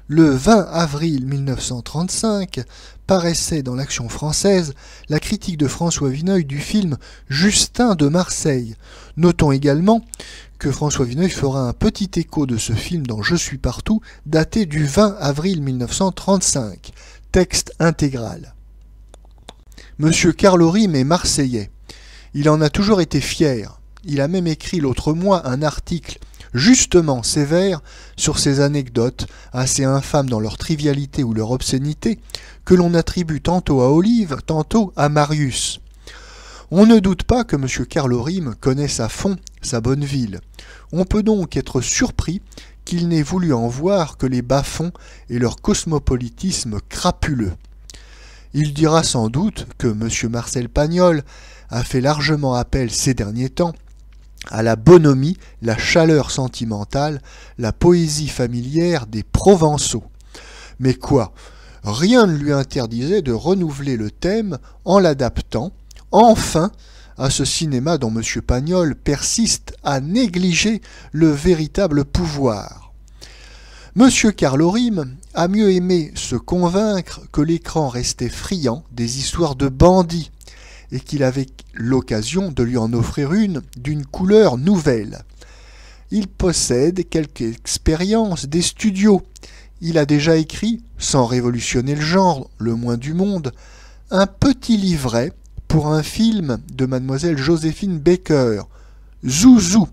Le 20 avril 1935 paraissait dans l'Action française la critique de François Vineuil du film Justin de Marseille. Notons également que François Vineuil fera un petit écho de ce film dans Je suis partout, daté du 20 avril 1935. Texte intégral. Monsieur Carlo Rime est marseillais. Il en a toujours été fier. Il a même écrit l'autre mois un article justement sévère sur ces anecdotes, assez infâmes dans leur trivialité ou leur obscénité, que l'on attribue tantôt à Olive, tantôt à Marius. On ne doute pas que M. Carlo Rime connaisse à fond sa bonne ville. On peut donc être surpris qu'il n'ait voulu en voir que les bas-fonds et leur cosmopolitisme crapuleux. Il dira sans doute que M. Marcel Pagnol a fait largement appel ces derniers temps à la bonhomie, la chaleur sentimentale, la poésie familière des Provençaux. Mais quoi? Rien ne lui interdisait de renouveler le thème en l'adaptant, enfin, à ce cinéma dont M. Pagnol persiste à négliger le véritable pouvoir. M. Carlo Rime a mieux aimé se convaincre que l'écran restait friand des histoires de bandits, et qu'il avait l'occasion de lui en offrir une d'une couleur nouvelle. Il possède quelque expérience des studios. Il a déjà écrit, sans révolutionner le genre, le moins du monde, un petit livret pour un film de mademoiselle Joséphine Baker, Zouzou.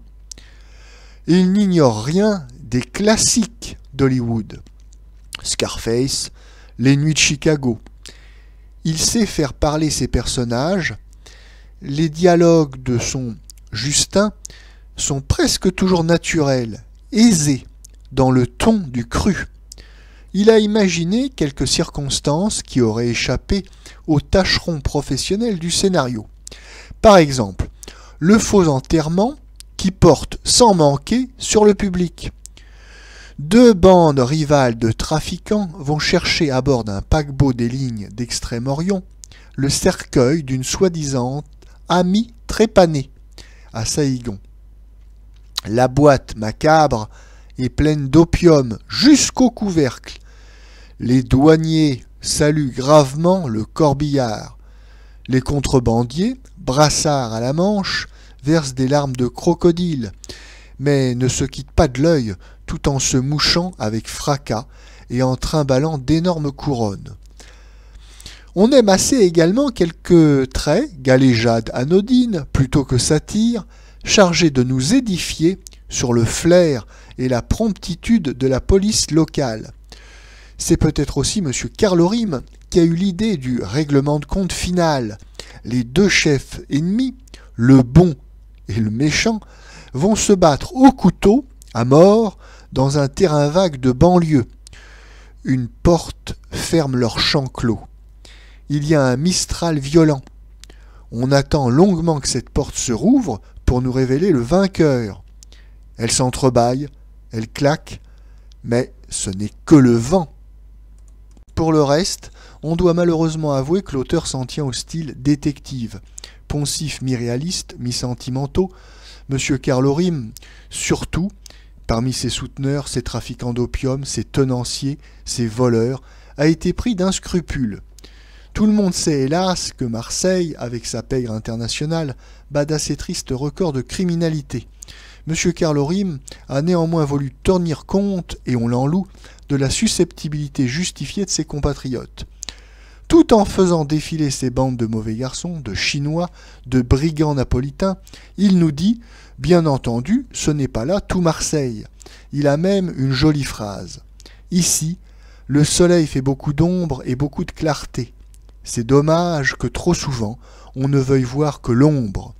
Il n'ignore rien des classiques d'Hollywood, Scarface, Les Nuits de Chicago. Il sait faire parler ses personnages. Les dialogues de son Justin sont presque toujours naturels, aisés, dans le ton du cru. Il a imaginé quelques circonstances qui auraient échappé aux tâcherons professionnels du scénario. Par exemple, le faux enterrement qui porte sans manquer sur le public. Deux bandes rivales de trafiquants vont chercher à bord d'un paquebot des lignes d'Extrême-Orient le cercueil d'une soi-disant amie trépanée à Saïgon. La boîte macabre est pleine d'opium jusqu'au couvercle. Les douaniers saluent gravement le corbillard. Les contrebandiers, brassards à la manche, versent des larmes de crocodile, mais ne se quittent pas de l'œil tout en se mouchant avec fracas et en trimballant d'énormes couronnes. On aime assez également quelques traits, galéjades anodines, plutôt que satires, chargés de nous édifier sur le flair et la promptitude de la police locale. C'est peut-être aussi M. Carlo Rime qui a eu l'idée du règlement de compte final. Les deux chefs ennemis, le bon et le méchant, vont se battre au couteau, à mort, dans un terrain vague de banlieue. Une porte ferme leur champ clos. Il y a un mistral violent. On attend longuement que cette porte se rouvre pour nous révéler le vainqueur. Elle s'entrebâille, elle claque, mais ce n'est que le vent. Pour le reste, on doit malheureusement avouer que l'auteur s'en tient au style détective. Poncifs mi-réalistes, mi-sentimentaux, M. Carlo Rime, surtout, parmi ses souteneurs, ses trafiquants d'opium, ses tenanciers, ses voleurs, a été pris d'un scrupule. Tout le monde sait, hélas, que Marseille, avec sa pègre internationale, bat d'assez tristes records de criminalité. M. Carlo Rime a néanmoins voulu tenir compte, et on l'en loue, de la susceptibilité justifiée de ses compatriotes. Tout en faisant défiler ces bandes de mauvais garçons, de Chinois, de brigands napolitains, il nous dit « Bien entendu, ce n'est pas là tout Marseille ». Il a même une jolie phrase. « Ici, le soleil fait beaucoup d'ombre et beaucoup de clarté. C'est dommage que trop souvent, on ne veuille voir que l'ombre. »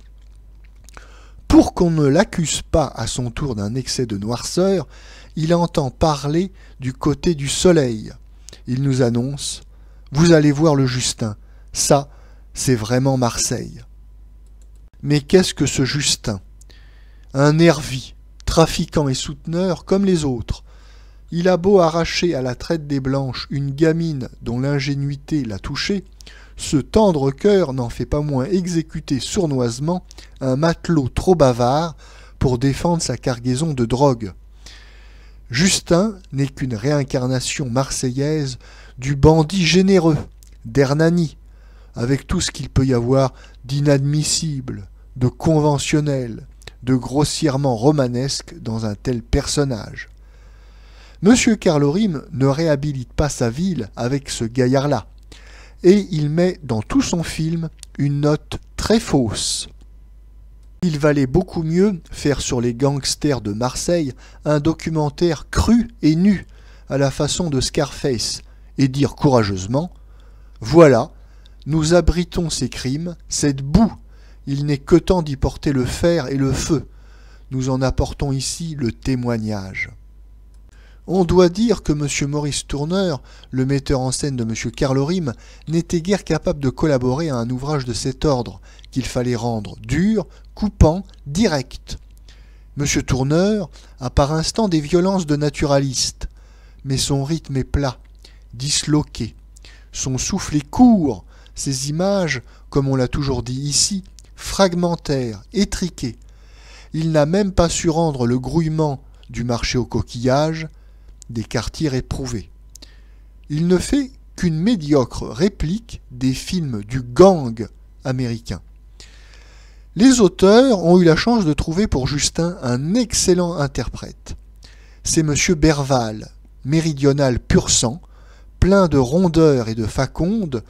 Pour qu'on ne l'accuse pas à son tour d'un excès de noirceur, il entend parler du côté du soleil. Il nous annonce « Vous allez voir le Justin, ça, c'est vraiment Marseille. » Mais qu'est-ce que ce Justin? Un nervi, trafiquant et souteneur comme les autres. Il a beau arracher à la traite des Blanches une gamine dont l'ingénuité l'a touché, ce tendre cœur n'en fait pas moins exécuter sournoisement un matelot trop bavard pour défendre sa cargaison de drogue. Justin n'est qu'une réincarnation marseillaise du bandit généreux, d'Hernani, avec tout ce qu'il peut y avoir d'inadmissible, de conventionnel, de grossièrement romanesque dans un tel personnage. Monsieur Carlorim ne réhabilite pas sa ville avec ce gaillard-là, et il met dans tout son film une note très fausse. Il valait beaucoup mieux faire sur les gangsters de Marseille un documentaire cru et nu, à la façon de Scarface, et dire courageusement « Voilà, nous abritons ces crimes, cette boue, il n'est que temps d'y porter le fer et le feu. Nous en apportons ici le témoignage. » On doit dire que M. Maurice Tourneur, le metteur en scène de M. Carlorim, n'était guère capable de collaborer à un ouvrage de cet ordre, qu'il fallait rendre dur, coupant, direct. M. Tourneur a par instant des violences de naturaliste, mais son rythme est plat, disloqué. Son souffle est court, ses images, comme on l'a toujours dit ici, fragmentaires, étriquées. Il n'a même pas su rendre le grouillement du marché aux coquillages, des quartiers éprouvés. Il ne fait qu'une médiocre réplique des films du gang américain. Les auteurs ont eu la chance de trouver pour Justin un excellent interprète. C'est M. Berval, méridional pur sang, plein de rondeur et de faconde,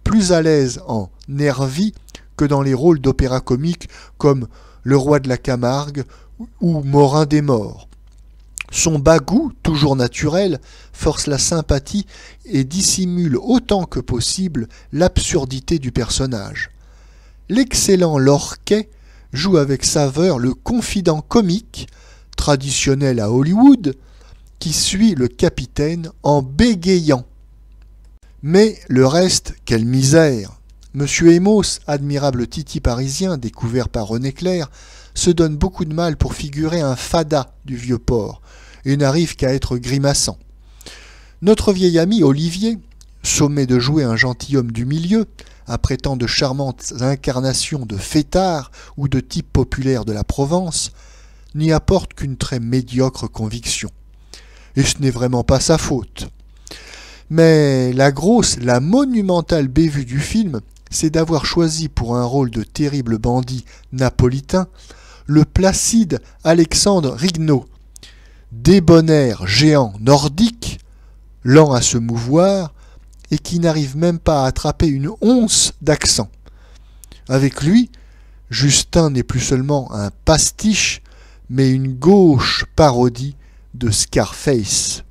plus à l'aise en nervi que dans les rôles d'opéra comique comme Le Roi de la Camargue ou Morin des Morts. Son bas goût, toujours naturel, force la sympathie et dissimule autant que possible l'absurdité du personnage. L'excellent Lorquet joue avec saveur le confident comique, traditionnel à Hollywood, qui suit le capitaine en bégayant. Mais le reste, quelle misère! Monsieur Emos, admirable titi parisien découvert par René Clair, se donne beaucoup de mal pour figurer un fada du vieux port, et n'arrive qu'à être grimaçant. Notre vieil ami Olivier, sommé de jouer un gentilhomme du milieu, après tant de charmantes incarnations de fêtards ou de types populaires de la Provence, n'y apporte qu'une très médiocre conviction. Et ce n'est vraiment pas sa faute. Mais la grosse, la monumentale bévue du film, c'est d'avoir choisi pour un rôle de terrible bandit napolitain le placide Alexandre Rignot, débonnaire géant nordique, lent à se mouvoir, et qui n'arrive même pas à attraper une once d'accent. Avec lui, Justin n'est plus seulement un pastiche, mais une gauche parodie de Scarface.